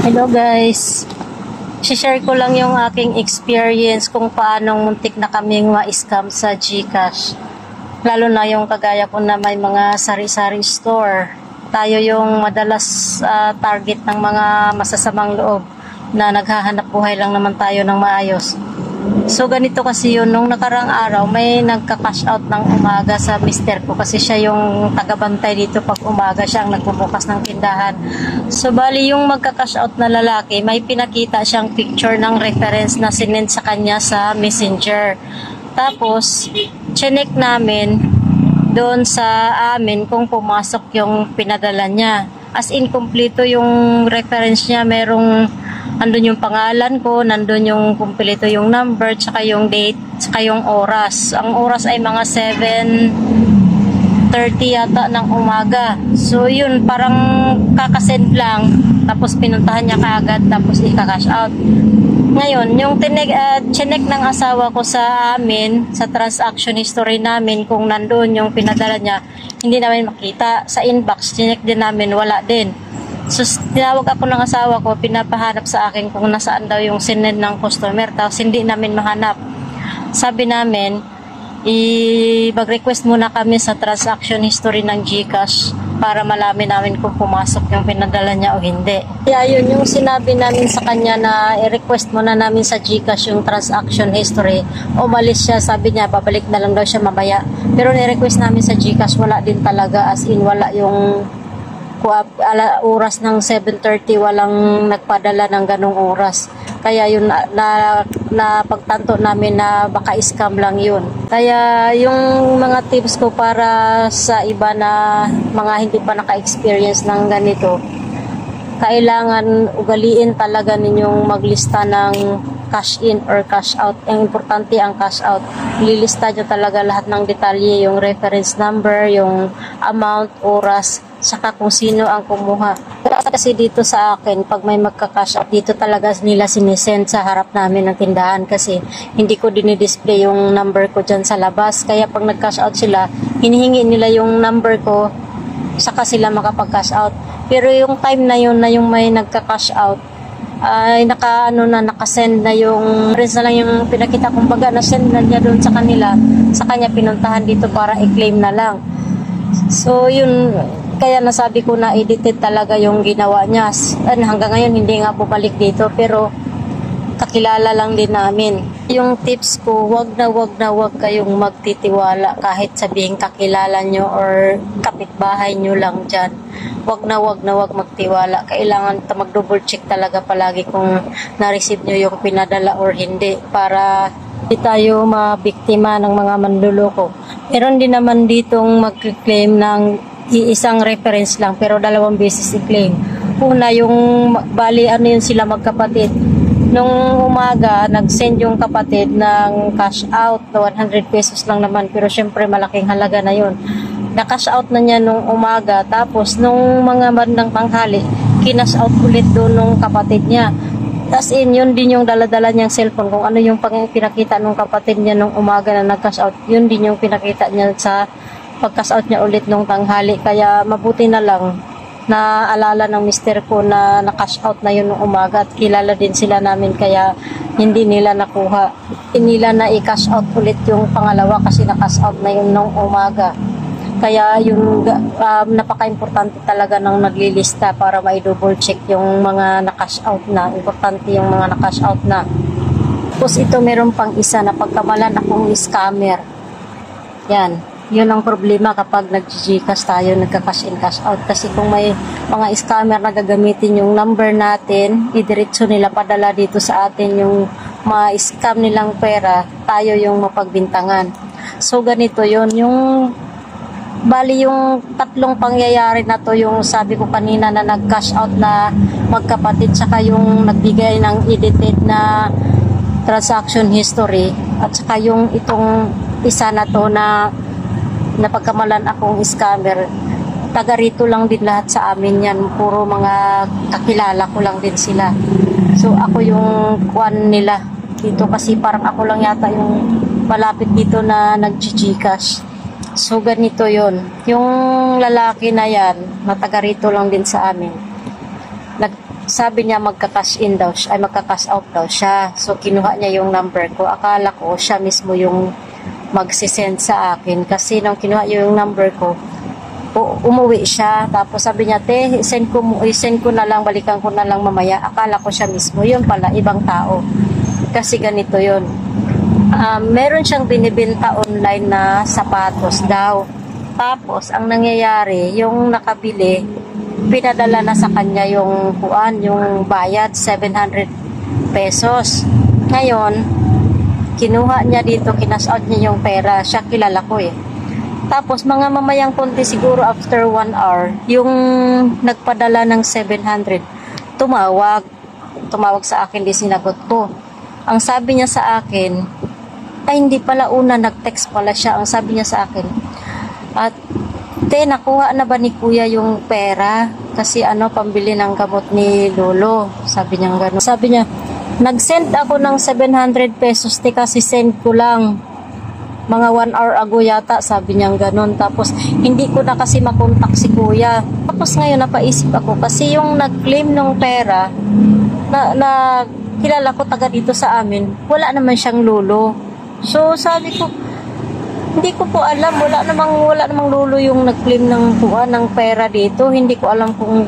Hello guys, share ko lang yung aking experience kung paano muntik na kaming ma-scam sa GCash. Lalo na yung kagaya ko na may mga sari-sari store. Tayo yung madalas target ng mga masasamang loob na naghahanap buhay lang naman tayo ng maayos. So ganito kasi yun, nung nakarang araw may nagka-cash out ng umaga sa mister ko kasi siya yung tagabantay dito pag umaga, siya ang nagbubukas ng tindahan. So bali yung magka-cash out na lalaki, may pinakita siyang picture ng reference na sinend sa kanya sa messenger. Tapos chinek namin doon sa amin kung pumasok yung pinadala niya. As in, kompleto yung reference niya, merong andun yung pangalan ko, nandun yung kumpleto yung number, tsaka yung date, tsaka yung oras. Ang oras ay mga 7:30 yata ng umaga. So yun, parang kakasend lang, tapos pinuntahan niya kaagad, tapos i-cash out. Ngayon, yung chinek ng asawa ko sa amin, sa transaction history namin, kung nandun yung pinadala niya, hindi namin makita. Sa inbox, chinek din namin, wala din. So, tinawag ako ng asawa ko, pinapahanap sa akin kung nasaan daw yung sinend ng customer, tapos hindi namin mahanap. Sabi namin, mag-request muna kami sa transaction history ng GCash para malamin namin kung pumasok yung pinadala niya o hindi. Kaya yun yung sinabi namin sa kanya na i-request muna namin sa GCash yung transaction history. Umalis siya, sabi niya babalik na lang daw siya mamaya. Pero ni-request namin sa GCash, wala din talaga, as in wala yung oras ng 7:30, walang nagpadala ng ganong oras. Kaya yun na pagtanto namin na baka scam lang yun. Kaya yung mga tips ko para sa iba na mga hindi pa naka-experience ng ganito, kailangan ugaliin talaga ninyong maglista ng cash in or cash out. Ang importante ang cash out. Lilista nyo talaga lahat ng detalye, yung reference number, yung amount, oras, saka kung sino ang kumuha. Kasi dito sa akin, pag may magka-cash out, dito talaga nila sinisend sa harap namin ng tindahan kasi hindi ko dinidisplay yung number ko dyan sa labas. Kaya pag nag-cash out sila, hinihingi nila yung number ko, saka sila makapag-cash out. Pero yung time na yun na yung may nagka-cash out, ay nakasend na yung reference na lang yung pinakita, kumbaga na-send na niya doon sa kanila, sa kanya pinuntahan dito para i-claim na lang. So yun, kaya nasabi ko na edited talaga yung ginawa niya. Hanggang ngayon hindi nga bumalik dito, pero kakilala lang din namin. Yung tips ko, wag na wag kayong magtitiwala kahit sabihin kakilala nyo or kapitbahay nyo lang dyan. Wag na wag magtiwala. Kailangan mag-double check talaga palagi kung na-receive nyo yung pinadala or hindi, para hindi tayo mabiktima ng mga manluloko. Meron din naman ditong mag-claim ng iisang reference lang pero 2 beses i-claim. Una, yung bali yun sila magkapatid. Nung umaga, nag-send yung kapatid ng cash out na 100 pesos lang naman, pero syempre malaking halaga na yun. Na-cash out na niya nung umaga, tapos nung mga bandang tanghali, kinash out ulit doon nung kapatid niya. As in, yun din yung dala-dala niyang cellphone, kung ano yung pinakita nung kapatid niya nung umaga na nag-cash out, yun din yung pinakita niya sa pag-cash out niya ulit nung tanghali. Kaya mabuti na lang na alala ng mister ko na na-cash out na yun nung umaga at kilala din sila namin, kaya hindi nila nakuha. Hindi nila na i-cash out ulit yung pangalawa kasi na-cash out na yun nung umaga. Kaya yung napaka-importante talaga ng naglilista para ma-double check yung mga na-cash out na. Importante yung mga na-cash out na. Tapos ito meron pang isa na pagkamalan akong scammer. Yan. Yun ang problema kapag nag-GCash tayo, nagka-cash in, cash out. Kasi kung may mga scammer na gagamitin yung number natin, idiretso nila padala dito sa atin yung ma-scam nilang pera, tayo yung mapagbintangan. So ganito yun, yung bali yung 3 pangyayari na to, yung sabi ko kanina na nag-cash out na magkapatid, saka yung nagbigay ng edited na transaction history, at saka yung itong isa na to na napagkamalan akong scammer. Taga rito lang din lahat sa amin yan, puro mga kakilala ko lang din sila. So ako yung kwan nila dito kasi parang ako lang yata yung malapit dito na nag-GCash. So ganito yon. Yung lalaki na yan, na taga rito lang din sa amin, sabi niya magka-cash in daw siya, ay magka-cash out daw siya. So kinuha niya yung number ko. Akala ko siya mismo yung magsisend sa akin kasi nung kinuha yung number ko, umuwi siya. Tapos sabi niya, te, send ko na lang, balikan ko na lang mamaya. Akala ko siya mismo. Yun pala, ibang tao. Kasi ganito yun. Meron siyang binibenta online na sapatos daw. Tapos, ang nangyayari, yung nakabili, pinadala na sa kanya yung bayad, 700 pesos. Ngayon, kinuha niya dito, kinash out niya yung pera. Siya kilala ko eh. Tapos, mga mamayang konti siguro after 1 hour, yung nagpadala ng 700, tumawag sa akin, di sinagot ko. Ang sabi niya sa akin, ay hindi pala una, nag-text pala siya. Ang sabi niya sa akin, at te, nakuha na ba ni kuya yung pera? Kasi pambili ng gamot ni lolo. Sabi niya gano'n. Sabi niya, nag-send ako ng 700 pesos, te, kasi send ko lang. Mga 1 hour ago yata, sabi niya gano'n. Tapos, hindi ko na kasi makontak si kuya. Tapos ngayon, napaisip ako, kasi yung nag-claim ng pera, na kilala ko taga dito sa amin, wala naman siyang lolo. So, sabi ko, hindi ko po alam, wala namang lolo yung nag-claim ng pera dito. Hindi ko alam kung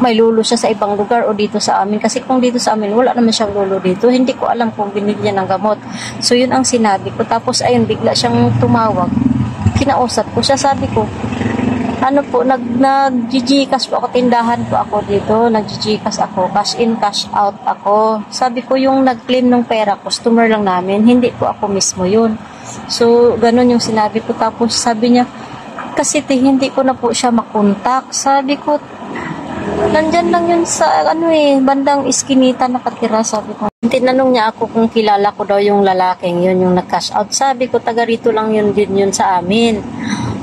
may lolo siya sa ibang lugar o dito sa amin. Kasi kung dito sa amin, wala naman siyang lolo dito. Hindi ko alam kung binili niya ng gamot. So, yun ang sinabi ko. Tapos, ayun, bigla siyang tumawag. Kinausap ko siya, sabi ko, nag-GCash po ako, tindahan po ako dito, nag-GCash ako, cash in, cash out ako. Sabi ko, yung nag-claim ng pera, customer lang namin, hindi po ako mismo yun. So, ganun yung sinabi ko. Tapos, sabi niya, kasi hindi ko na po siya makontak. Sabi ko, nandyan lang yun sa, bandang iskinita nakatira, sabi ko. Tinanong niya ako kung kilala ko daw yung lalaking yun, yung nag-cash out. Sabi ko, taga rito lang yun din yun sa amin.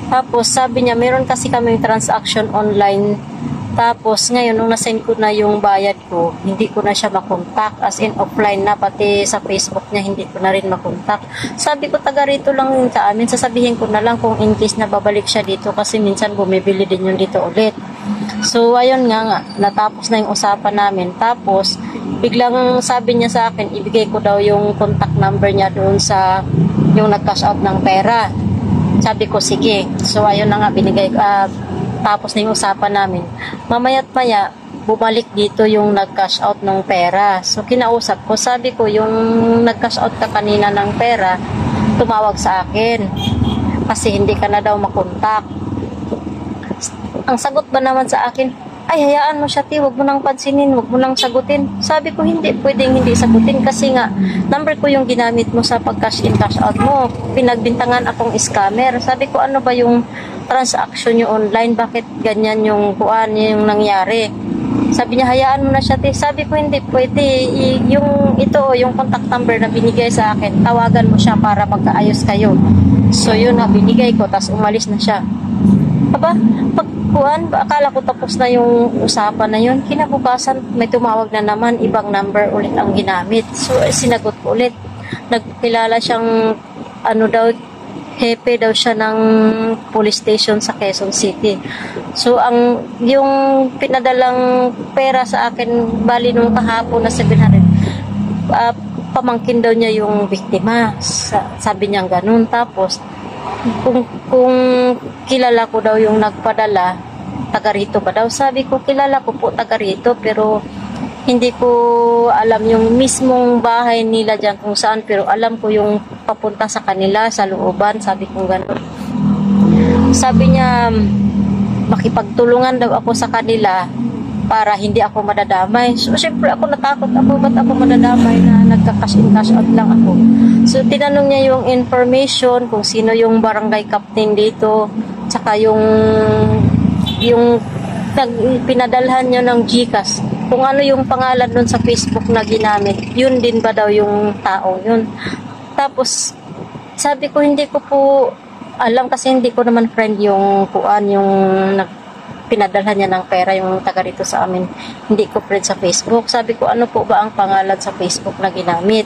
Tapos, sabi niya, meron kasi kaming transaction online. Tapos, ngayon, nung nasend ko na yung bayad ko, hindi ko na siya makontak. As in, offline na, pati sa Facebook niya, hindi ko na rin makontak. Sabi ko, taga rito lang yun sa amin. Sasabihin ko na lang kung in case na babalik siya dito kasi minsan bumibili din yun dito ulit. So, ayun nga, natapos na yung usapan namin. Tapos, biglang sabi niya sa akin, ibigay ko daw yung contact number niya doon sa yung nag-cash out ng pera. Sabi ko, sige. So, ayun na nga, binigay tapos na yung usapan namin. Mamaya't maya, bumalik dito yung nag-cash out ng pera. So, kinausap ko, sabi ko, yung nag-cash out ka kanina ng pera, tumawag sa akin. Kasi hindi ka na daw makontak. Ang sagot ba naman sa akin, ay, hayaan mo siya, huwag mo nang pansinin, huwag mo nang sagutin. Sabi ko, hindi, pwedeng hindi sagutin kasi nga, number ko yung ginamit mo sa pag-cash in, cash out mo. Pinagbintangan akong scammer. Sabi ko, ano ba yung transaction nyo online? Bakit ganyan yung nangyari? Sabi niya, hayaan mo na siya, Sabi ko, hindi, pwede. Yung contact number na binigay sa akin, tawagan mo siya para magkaayos kayo. So, yun na, binigay ko, tapos umalis na siya. Aba, akala ko tapos na yung usapan na yun. Kinabukasan, may tumawag na naman, ibang number ulit ang ginamit. So, sinagot ko ulit. Nagkilala siyang, hepe daw siya ng police station sa Quezon City. So, yung pinadalang pera sa akin, bali nung kahapon na 700, pamangkin daw niya yung biktima. Sabi niya ganun. Tapos, kung kilala ko daw yung nagpadala, taga rito ba daw? Sabi ko, kilala ko po taga rito, pero hindi ko alam yung mismong bahay nila dyan kung saan, pero alam ko yung papunta sa kanila, sa looban. Sabi ko gano'n. Sabi niya, makipagtulungan daw ako sa kanila para hindi ako madadamay. So, syempre ako natakot ako, ba't ako madadamay na nagka-cash in, cash out lang ako. So, tinanong niya yung information, kung sino yung barangay captain dito, tsaka yung pinadalhan niya ng GCash. Kung ano yung pangalan nun sa Facebook na ginamit, yun din ba daw yung tao yun. Tapos, sabi ko, hindi ko po alam kasi hindi ko naman friend yung pinadalhan niya ng pera, yung taga rito sa amin. Hindi ko friend sa Facebook. Sabi ko, ano po ba ang pangalan sa Facebook na ginamit?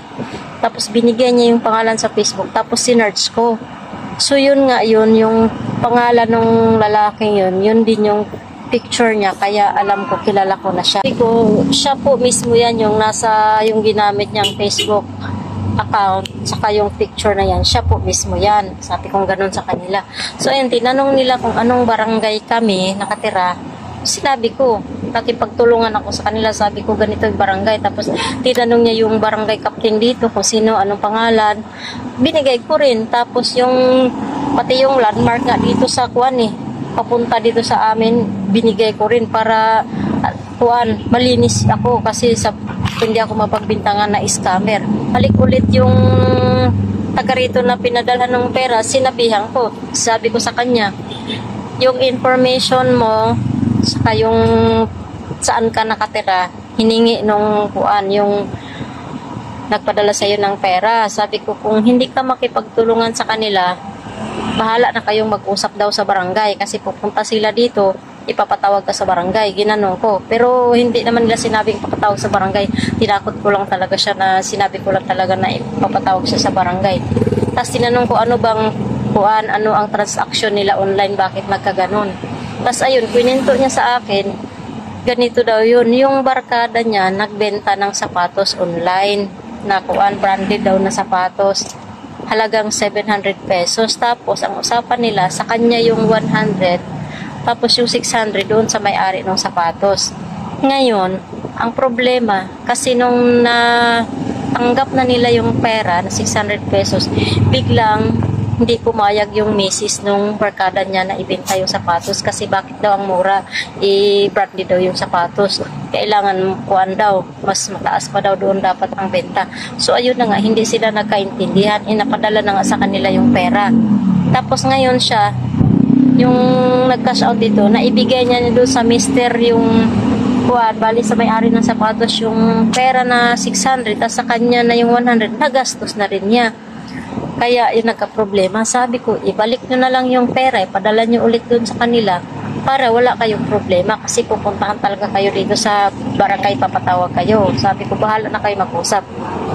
Tapos binigyan niya yung pangalan sa Facebook. Tapos sinearch ko. So yun nga, yung pangalan ng lalaking yun din yung picture niya, kaya alam ko, kilala ko na siya. Sabi ko, siya po mismo yan yung nasa, yung ginamit niyang Facebook account, saka yung picture na yan, siya po mismo yan. Sabi kong ganun sa kanila. So ayun, tinanong nila kung anong barangay kami nakatira. Sinabi ko, nakipagtulungan ako sa kanila, sabi ko ganito yung barangay. Tapos tinanong niya yung barangay captain dito kung sino, anong pangalan. Binigay ko rin. Tapos yung pati yung landmark nga dito sa kuan papunta dito sa amin, binigay ko rin para kuan, malinis ako kasi sa hindi ako mapagbintangan na scammer. Balik ulit yung taga rito na pinadala ng pera, sinabihan ko. Sabi ko sa kanya, yung information mo saka yung saan ka nakatira, hiningi nung kuan, yung nagpadala sa iyo ng pera. Sabi ko, kung hindi ka makipagtulungan sa kanila, bahala na kayong mag-usap daw sa barangay kasi pupunta sila dito, ipapatawag ka sa barangay. Ginanong ko. Pero hindi naman nila sinabing ipapatawag sa barangay. Tinakot ko lang talaga siya na sinabi ko lang talaga na ipapatawag siya sa barangay. Tapos tinanong ko ano bang kuan, ano ang transaction nila online, bakit nagkaganon. Tapos ayun, kwento niya sa akin, ganito daw yun. Yung barkada niya, nagbenta ng sapatos online na kuan, branded daw na sapatos. Halagang 700 pesos. Tapos, ang usapan nila, sa kanya yung 100, tapos yung 600 doon sa may-ari ng sapatos. Ngayon, ang problema, kasi nung tanggap na nila yung pera na 600 pesos, biglang hindi pumayag yung misis nung barkada niya na ibenta yung sapatos kasi bakit daw ang mura, i-branded daw yung sapatos. Kailangan kuan daw, mas mataas pa daw doon dapat ang benta. So ayun na nga, hindi sila nagkaintindihan, inapadala na nga sa kanila yung pera. Tapos ngayon siya, yung nag-cash out dito, naibigay niya doon sa mister yung kuan, bali sa may-ari ng sapatos yung pera na 600, tapos sa kanya na yung 100, nagastos na rin niya. Kaya yung nagka-problema, sabi ko, ibalik nyo na lang yung pera, padala nyo ulit dun sa kanila para wala kayong problema kasi pupuntahan talaga kayo dito sa barangay, papatawag kayo. Sabi ko, bahala na kayo mag-usap.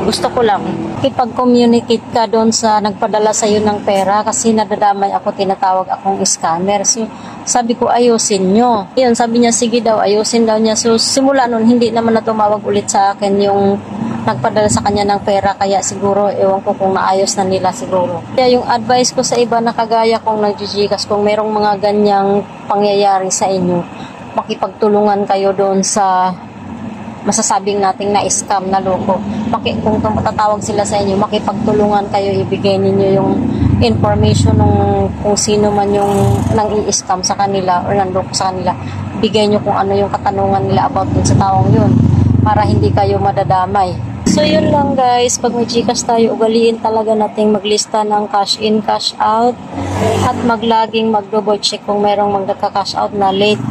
Gusto ko lang ipag-communicate ka doon sa nagpadala sa iyo ng pera kasi nadadamay ako, tinatawag akong scammer. So, sabi ko, ayusin nyo. Yun, sabi niya, sige daw, ayusin daw niya. So, simula nun, hindi naman na tumawag ulit sa akin yung nagpadala sa kanya ng pera, kaya siguro, ewan ko kung naayos na nila siguro. Kaya yung advice ko sa iba na kagaya kong nag-Gcash, kung merong mga ganyang pangyayari sa inyo, makipagtulungan kayo doon sa masasabing nating na scam, na loko. Kung tatawag sila sa inyo, makipagtulungan kayo, ibigay ninyo yung information ng kung sino man yung nang i-scam sa kanila or nandoko sa kanila. Bigay nyo kung ano yung katanungan nila about dun sa taong yun para hindi kayo madadamay. So yun lang guys, pag may Gcash tayo, ugaliin talaga nating maglista ng cash in, cash out at maglaging mag-double check kung merong magka-cash out na late,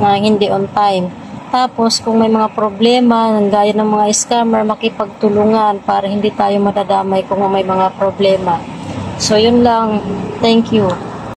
na hindi on time. Tapos kung may mga problema, gaya ng mga scammer, makipagtulungan para hindi tayo madadamay kung may mga problema. So yun lang, thank you.